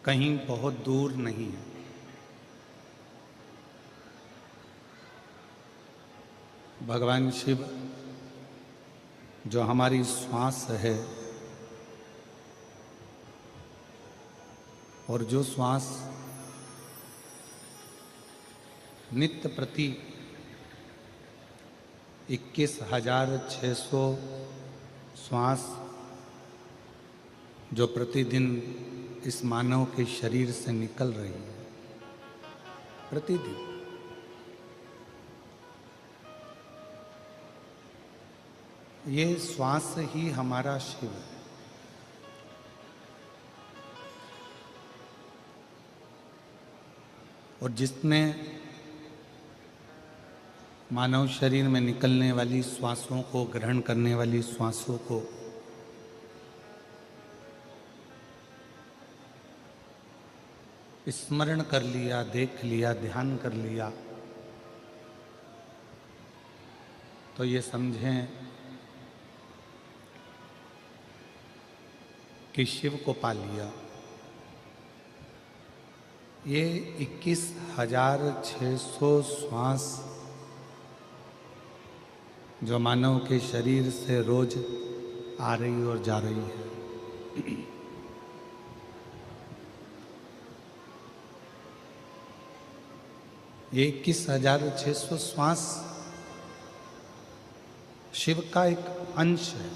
कहीं बहुत दूर नहीं है। भगवान शिव जो हमारी श्वास है और जो श्वास नित्य प्रति 21,600 श्वास जो प्रतिदिन इस मानव के शरीर से निकल रही है, प्रतिदिन ये श्वास ही हमारा शिव है। और जिसने मानव शरीर में निकलने वाली श्वासों को, ग्रहण करने वाली श्वासों को स्मरण कर लिया, देख लिया, ध्यान कर लिया, तो ये समझें कि शिव को पा लिया। ये 21,600 श्वास जो मानव के शरीर से रोज आ रही और जा रही है, ये 21,600 श्वास शिव का एक अंश है।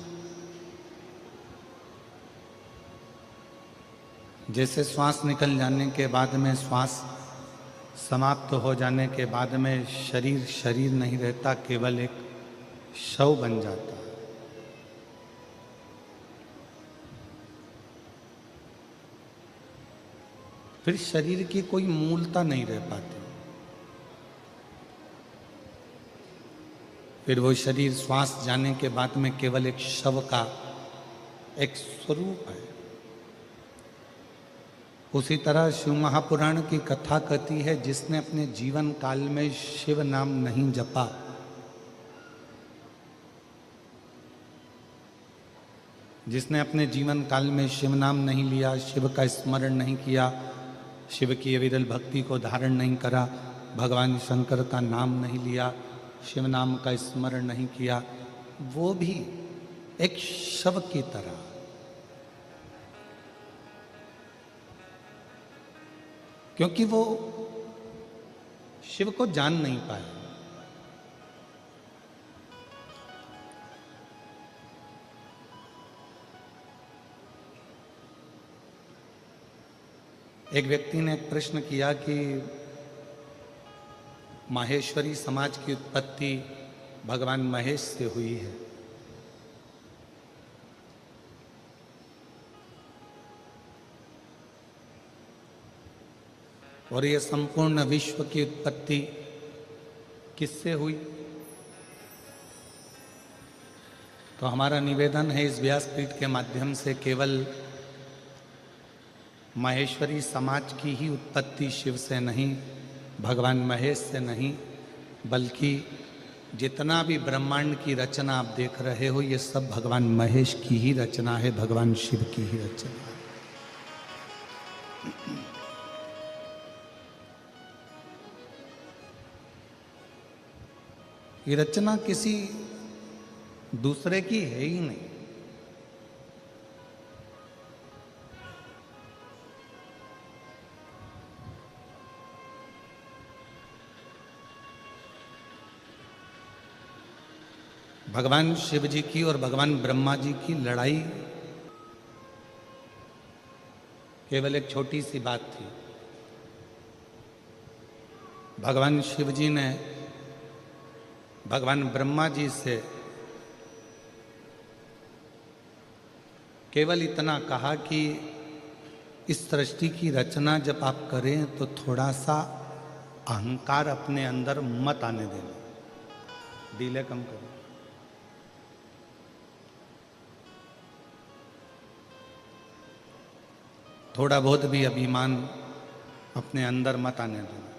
जैसे श्वास निकल जाने के बाद में, श्वास समाप्त हो जाने के बाद में शरीर नहीं रहता, केवल एक शव बन जाता है। फिर शरीर की कोई मूलता नहीं रह पाती। फिर वो शरीर श्वास जाने के बाद में केवल एक शव का एक स्वरूप है। उसी तरह शिव महापुराण की कथा कहती है, जिसने अपने जीवन काल में शिव नाम नहीं जपा, जिसने अपने जीवन काल में शिव नाम नहीं लिया, शिव का स्मरण नहीं किया, शिव की अविरल भक्ति को धारण नहीं करा, भगवान शंकर का नाम नहीं लिया, शिव नाम का स्मरण नहीं किया, वो भी एक शव की तरह। क्योंकि वो शिव को जान नहीं पाए। एक व्यक्ति ने एक प्रश्न किया कि माहेश्वरी समाज की उत्पत्ति भगवान महेश से हुई है, और ये संपूर्ण विश्व की उत्पत्ति किससे हुई? तो हमारा निवेदन है इस व्यासपीठ के माध्यम से, केवल माहेश्वरी समाज की ही उत्पत्ति शिव से नहीं, भगवान महेश से नहीं, बल्कि जितना भी ब्रह्मांड की रचना आप देख रहे हो, ये सब भगवान महेश की ही रचना है, भगवान शिव की ही रचना है। ये रचना किसी दूसरे की है ही नहीं। भगवान शिव जी की और भगवान ब्रह्मा जी की लड़ाई केवल एक छोटी सी बात थी। भगवान शिव जी ने भगवान ब्रह्मा जी से केवल इतना कहा कि इस सृष्टि की रचना जब आप करें तो थोड़ा सा अहंकार अपने अंदर मत आने देना, डीले कम करो। थोड़ा बहुत भी अभिमान अपने अंदर मत आने देना।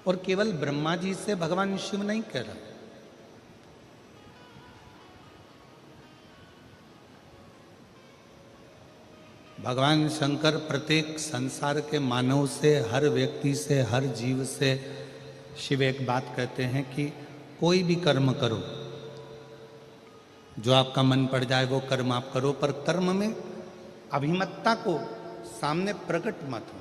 और केवल ब्रह्मा जी से भगवान शिव नहीं कह रहा, भगवान शंकर प्रत्येक संसार के मानव से, हर व्यक्ति से, हर जीव से शिव एक बात कहते हैं कि कोई भी कर्म करो, जो आपका मन पड़ जाए वो कर्म आप करो, पर कर्म में अभिमतता को सामने प्रकट मत हो।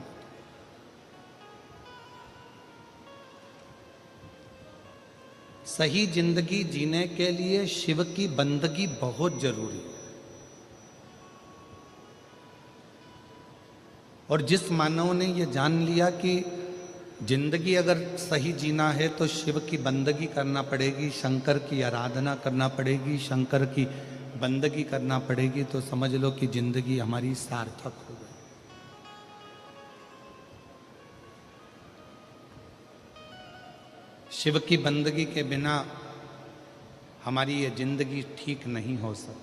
सही जिंदगी जीने के लिए शिव की बंदगी बहुत जरूरी है। और जिस मानव ने ये जान लिया कि जिंदगी अगर सही जीना है तो शिव की बंदगी करना पड़ेगी, शंकर की आराधना करना पड़ेगी, शंकर की बंदगी करना पड़ेगी, तो समझ लो कि जिंदगी हमारी सार्थक हो गई। शिव की बंदगी के बिना हमारी ये जिंदगी ठीक नहीं हो सकती।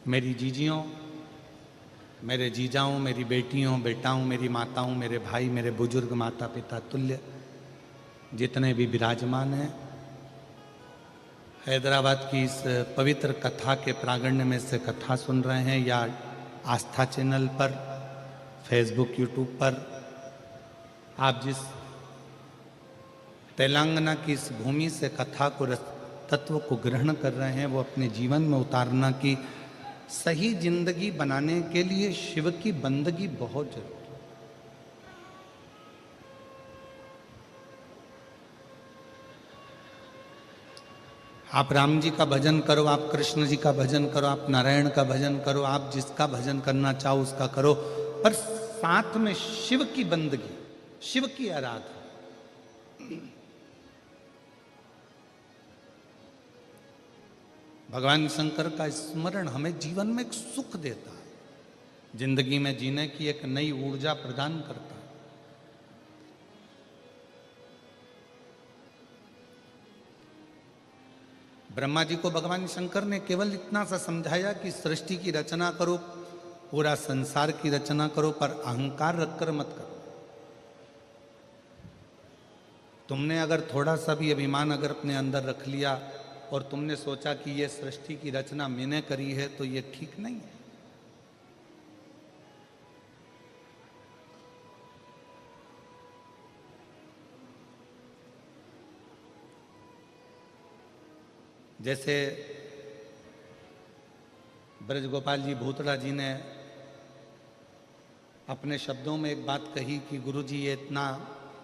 मेरी जीजियों, मेरे जीजाओं, मेरी बेटियों, बेटाओं, मेरी माताओं, मेरे भाई, मेरे बुजुर्ग माता पिता तुल्य जितने भी विराजमान हैं, हैदराबाद की इस पवित्र कथा के प्रांगण में से कथा सुन रहे हैं या आस्था चैनल पर, फेसबुक, यूट्यूब पर, आप जिस तेलंगाना की इस भूमि से कथा को, तत्व को ग्रहण कर रहे हैं, वो अपने जीवन में उतारना कि सही जिंदगी बनाने के लिए शिव की बंदगी बहुत जरूरी है। आप राम जी का भजन करो, आप कृष्ण जी का भजन करो, आप नारायण का भजन करो, आप जिसका भजन करना चाहो उसका करो, पर साथ में शिव की बंदगी, शिव की आराधना। भगवान शंकर का स्मरण हमें जीवन में एक सुख देता है, जिंदगी में जीने की एक नई ऊर्जा प्रदान करता है। ब्रह्मा जी को भगवान शंकर ने केवल इतना सा समझाया कि सृष्टि की रचना करो, पूरा संसार की रचना करो, पर अहंकार रखकर मत करो। तुमने अगर थोड़ा सा भी अभिमान अगर अपने अंदर रख लिया और तुमने सोचा कि ये सृष्टि की रचना मैंने करी है, तो ये ठीक नहीं है। जैसे ब्रजगोपाल जी भूतड़ा जी ने अपने शब्दों में एक बात कही कि गुरु जी, ये इतना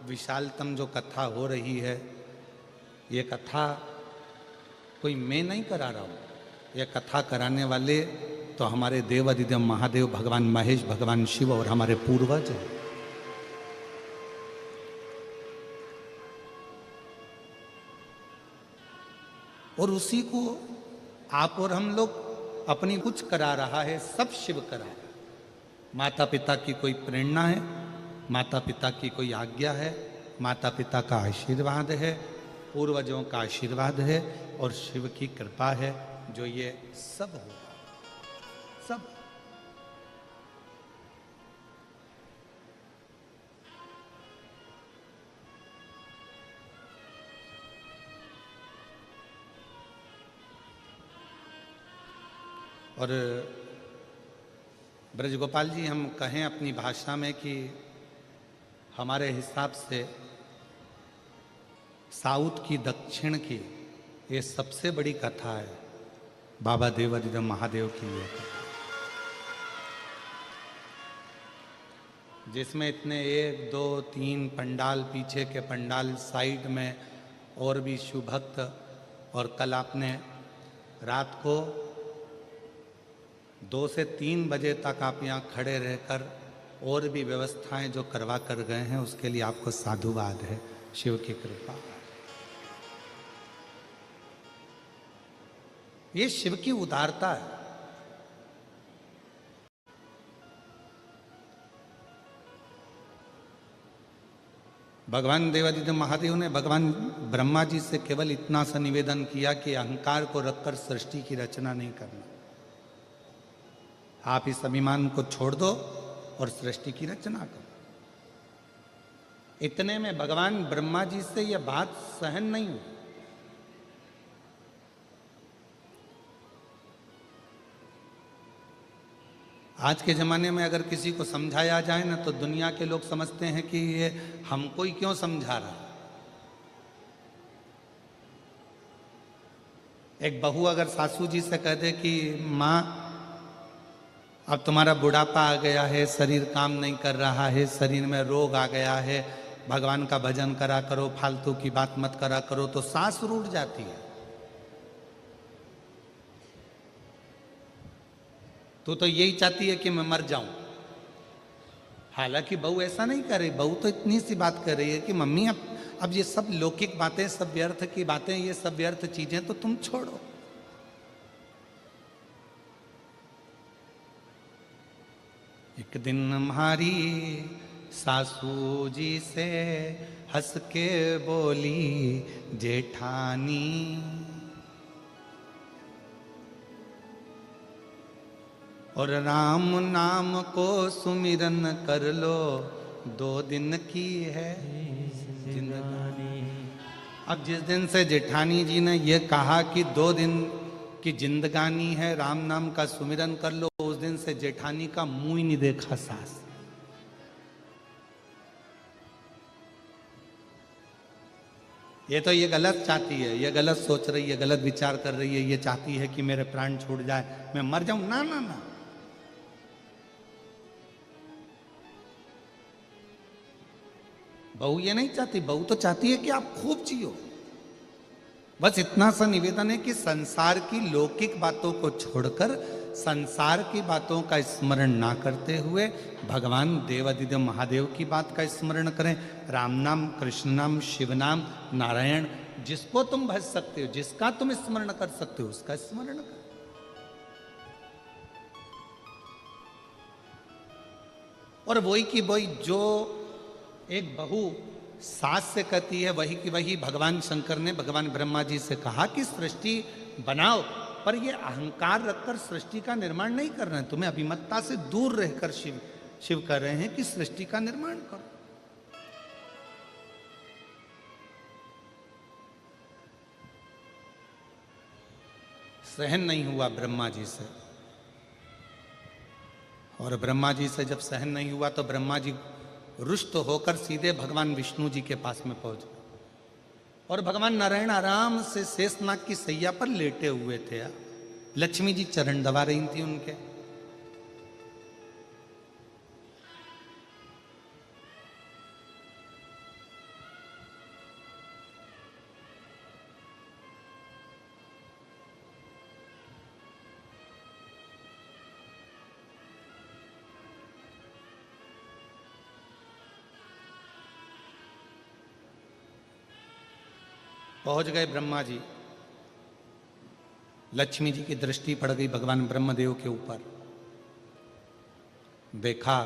विशालतम जो कथा हो रही है, ये कथा कोई मैं नहीं करा रहा हूँ, ये कथा कराने वाले तो हमारे देव अधिदेव महादेव भगवान महेश, भगवान शिव और हमारे पूर्वज हैं। और उसी को आप और हम लोग अपनी कुछ करा रहा है, सब शिव करा रहा है। माता पिता की कोई प्रेरणा है, माता पिता की कोई आज्ञा है, माता पिता का आशीर्वाद है, पूर्वजों का आशीर्वाद है और शिव की कृपा है, जो ये सब होगा, सब। और ब्रजगोपाल जी, हम कहें अपनी भाषा में कि हमारे हिसाब से साउथ की, दक्षिण की ये सबसे बड़ी कथा है बाबा देवाधिदेव महादेव की ये कथा, जिसमें इतने 1, 2, 3 पंडाल, पीछे के पंडाल, साइड में और भी शिव भक्त। और कल आपने रात को 2 से 3 बजे तक आप यहाँ खड़े रहकर और भी व्यवस्थाएं जो करवा कर गए हैं, उसके लिए आपको साधुवाद है, शिव की कृपा। ये शिव की उदारता है। भगवान देवादिदेव महादेव ने भगवान ब्रह्मा जी से केवल इतना सा निवेदन किया कि अहंकार को रखकर सृष्टि की रचना नहीं करना, आप इस अभिमान को छोड़ दो और सृष्टि की रचना करो। इतने में भगवान ब्रह्मा जी से यह बात सहन नहीं हुई। आज के ज़माने में अगर किसी को समझाया जाए ना तो दुनिया के लोग समझते हैं कि ये हमको ही क्यों समझा रहा। एक बहू अगर सासू जी से कह दे कि माँ अब तुम्हारा बुढ़ापा आ गया है, शरीर काम नहीं कर रहा है, शरीर में रोग आ गया है, भगवान का भजन करा करो, फालतू की बात मत करा करो, तो सांस रूठ जाती है। तो यही चाहती है कि मैं मर जाऊं। हालांकि बहू ऐसा नहीं कर रही, बहू तो इतनी सी बात कर रही है कि मम्मी अब ये सब लौकिक बातें, सब व्यर्थ की बातें, ये सब व्यर्थ चीजें तो तुम छोड़ो। एक दिन हमारी सासू जी से हंस के बोली जेठानी, और राम नाम को सुमिरन कर लो, 2 दिन की है जिंदगानी। अब जिस दिन से जेठानी जी ने यह कहा कि 2 दिन की जिंदगानी है, राम नाम का सुमिरन कर लो, उस दिन से जेठानी का मुंह ही नहीं देखा सास। ये गलत चाहती है, ये गलत सोच रही है, गलत विचार कर रही है। ये चाहती है कि मेरे प्राण छूट जाए, मैं मर जाऊं। ना ना ना, बहू ये नहीं चाहती। बहू तो चाहती है कि आप खूब जियो। बस इतना सा निवेदन है कि संसार की लौकिक बातों को छोड़कर, संसार की बातों का स्मरण ना करते हुए भगवान देवादिदेव महादेव की बात का स्मरण करें। राम नाम, कृष्ण नाम, शिव नाम, नारायण, जिसको तुम भज सकते हो, जिसका तुम स्मरण कर सकते हो, उसका स्मरण करो। और वही की वही जो एक बहू सास से कहती है, वही की वही भगवान शंकर ने भगवान ब्रह्मा जी से कहा कि सृष्टि बनाओ, पर ये अहंकार रखकर सृष्टि का निर्माण नहीं कर रहे हैं। तुम्हें अभिमतता से दूर रहकर शिव कह रहे हैं कि सृष्टि का निर्माण करो। सहन नहीं हुआ ब्रह्मा जी से, और ब्रह्मा जी से जब सहन नहीं हुआ तो ब्रह्मा जी रुष्ट होकर सीधे भगवान विष्णु जी के पास में पहुंच गए। और भगवान नारायण आराम से शेषनाग की सैया पर लेटे हुए थे। लक्ष्मी जी चरण दबा रही थी उनके। पहुंच गए ब्रह्मा जी। लक्ष्मी जी की दृष्टि पड़ गई भगवान ब्रह्मदेव के ऊपर। देखा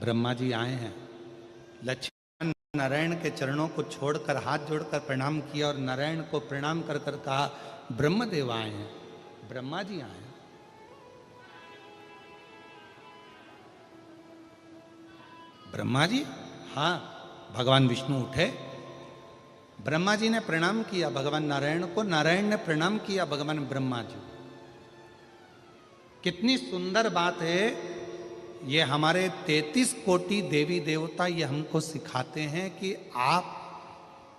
ब्रह्मा जी आए हैं। लक्ष्मी नारायण के चरणों को छोड़कर हाथ जोड़कर प्रणाम किया और नारायण को प्रणाम कर कर कहा, ब्रह्मदेव आए हैं, ब्रह्मा जी आए हैं। ब्रह्मा जी? हाँ। भगवान विष्णु उठे, ब्रह्मा जी ने प्रणाम किया भगवान नारायण को, नारायण ने प्रणाम किया भगवान ब्रह्मा जी। कितनी सुंदर बात है। ये हमारे 33 कोटि देवी देवता ये हमको सिखाते हैं कि आप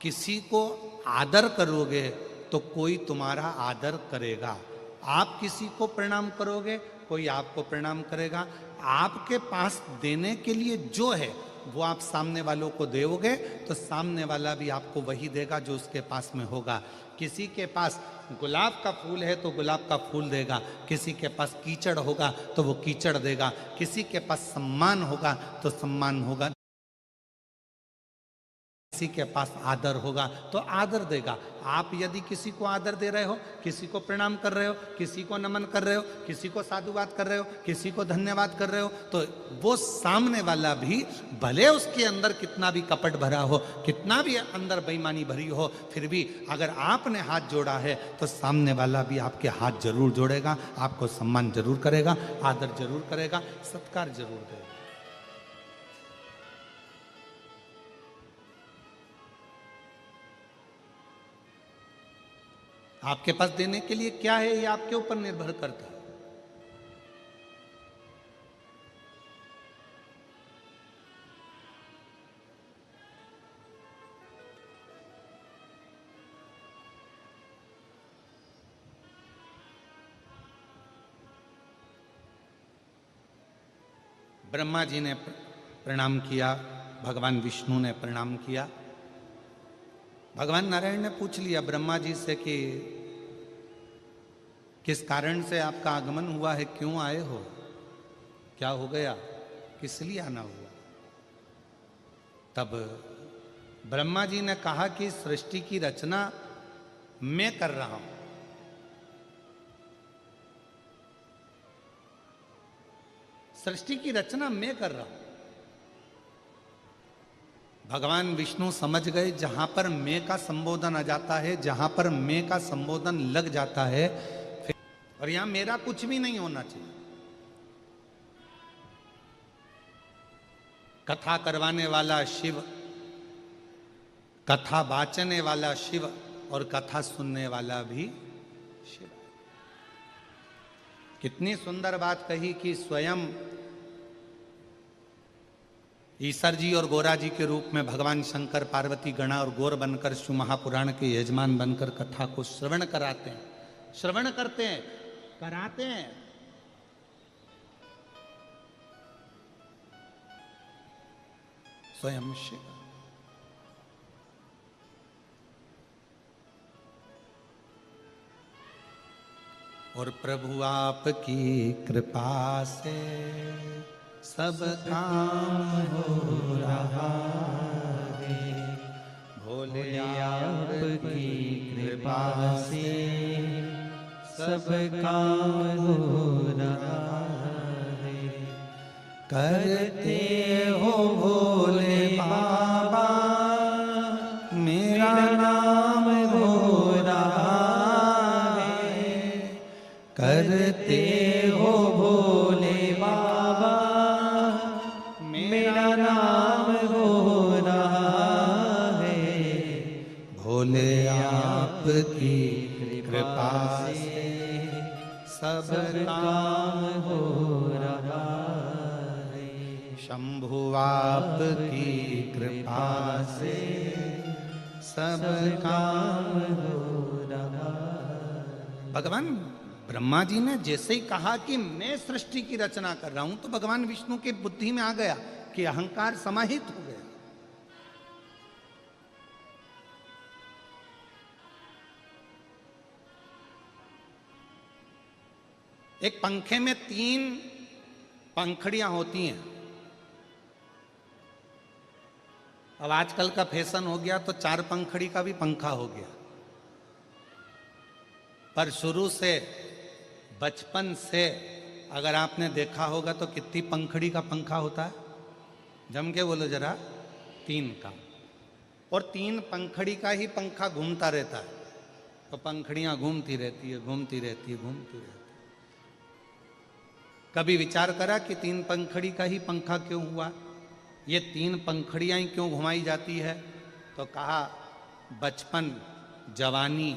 किसी को आदर करोगे तो कोई तुम्हारा आदर करेगा। आप किसी को प्रणाम करोगे, कोई आपको प्रणाम करेगा। आपके पास देने के लिए जो है वो आप सामने वालों को दोगे तो सामने वाला भी आपको वही देगा जो उसके पास में होगा। किसी के पास गुलाब का फूल है तो गुलाब का फूल देगा, किसी के पास कीचड़ होगा तो वो कीचड़ देगा, किसी के पास सम्मान होगा तो सम्मान होगा, किसी के पास आदर होगा तो आदर देगा। आप यदि किसी को आदर दे रहे हो, किसी को प्रणाम कर रहे हो, किसी को नमन कर रहे हो, किसी को साधुवाद कर रहे हो, किसी को धन्यवाद कर रहे हो, तो वो सामने वाला भी भले उसके अंदर कितना भी कपट भरा हो, कितना भी अंदर बेईमानी भरी हो, फिर भी अगर आपने हाथ जोड़ा है तो सामने वाला भी आपके हाथ जरूर जोड़ेगा, आपको सम्मान जरूर करेगा, आदर जरूर करेगा, सत्कार जरूर देगा। आपके पास देने के लिए क्या है, ये आपके ऊपर निर्भर करता है। ब्रह्मा जी ने प्रणाम किया, भगवान विष्णु ने प्रणाम किया। भगवान नारायण ने पूछ लिया ब्रह्मा जी से कि किस कारण से आपका आगमन हुआ है, क्यों आए हो, क्या हो गया, किस लिए आना हुआ। तब ब्रह्मा जी ने कहा कि सृष्टि की रचना मैं कर रहा हूं। सृष्टि की रचना मैं कर रहा हूं। भगवान विष्णु समझ गए जहां पर मैं का संबोधन आ जाता है, जहां पर मैं का संबोधन लग जाता है, और यहां मेरा कुछ भी नहीं होना चाहिए। कथा करवाने वाला शिव, कथा वाचने वाला शिव, और कथा सुनने वाला भी शिव। कितनी सुंदर बात कही कि स्वयं ईश्वर जी और गोरा जी के रूप में भगवान शंकर पार्वती गणा और गौर बनकर शिव महापुराण के यजमान बनकर कथा को श्रवण कराते हैं, श्रवण करते हैं, कराते हैं। स्वयं शिव। और प्रभु आपकी कृपा से सब काम हो रहा है, भोले आपकी कृपा से सब काम हो रहा है। करते हो भोले बाबा मेरा नाम हो रहा है, करते हो भोले बाबा मेरा नाम हो रहा है। भोले आपकी कृपा से सब काम हो रहा है। शंभु आपकी कृपा से सब काम हो रहा है। भगवान ब्रह्मा जी ने जैसे ही कहा कि मैं सृष्टि की रचना कर रहा हूं, तो भगवान विष्णु की बुद्धि में आ गया कि अहंकार समाहित हो गया। एक पंखे में 3 पंखड़ियां होती हैं। अब आजकल का फैशन हो गया तो 4 पंखड़ी का भी पंखा हो गया, पर शुरू से बचपन से अगर आपने देखा होगा तो कितनी पंखड़ी का पंखा होता है, जम के बोलो जरा, 3 का। और 3 पंखड़ी का ही पंखा घूमता रहता है, तो पंखड़ियां घूमती रहती है, घूमती रहती है, घूमती रहती है। कभी विचार करा कि 3 पंखड़ी का ही पंखा क्यों हुआ, ये 3 पंखड़ियां ही क्यों घुमाई जाती है? तो कहा बचपन, जवानी,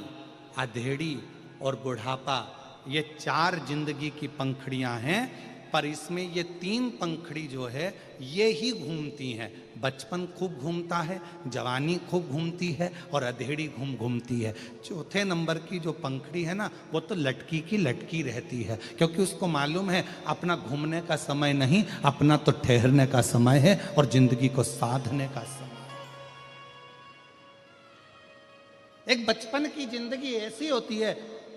अधेड़ी और बुढ़ापा, ये 4 जिंदगी की पंखड़ियां हैं, पर इसमें ये 3 पंखड़ी जो है ये ही घूमती हैं। बचपन खूब घूमता है, जवानी खूब घूमती है, और अधेड़ी घूमती है। चौथे नंबर की जो पंखड़ी है ना, वो तो लटकी की लटकी रहती है, क्योंकि उसको मालूम है अपना घूमने का समय नहीं, अपना तो ठहरने का समय है और जिंदगी को साधने का समय। एक बचपन की जिंदगी ऐसी होती है,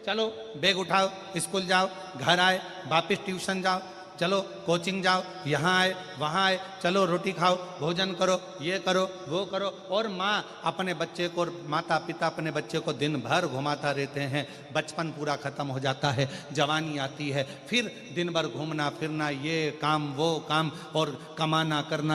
चलो बैग उठाओ, स्कूल जाओ, घर आए, वापस ट्यूशन जाओ, चलो कोचिंग जाओ, यहाँ आए वहाँ आए, चलो रोटी खाओ, भोजन करो, ये करो वो करो। और माँ अपने बच्चे को, माता पिता अपने बच्चे को दिन भर घुमाता रहते हैं। बचपन पूरा खत्म हो जाता है, जवानी आती है, फिर दिन भर घूमना फिरना, ये काम वो काम, और कमाना करना।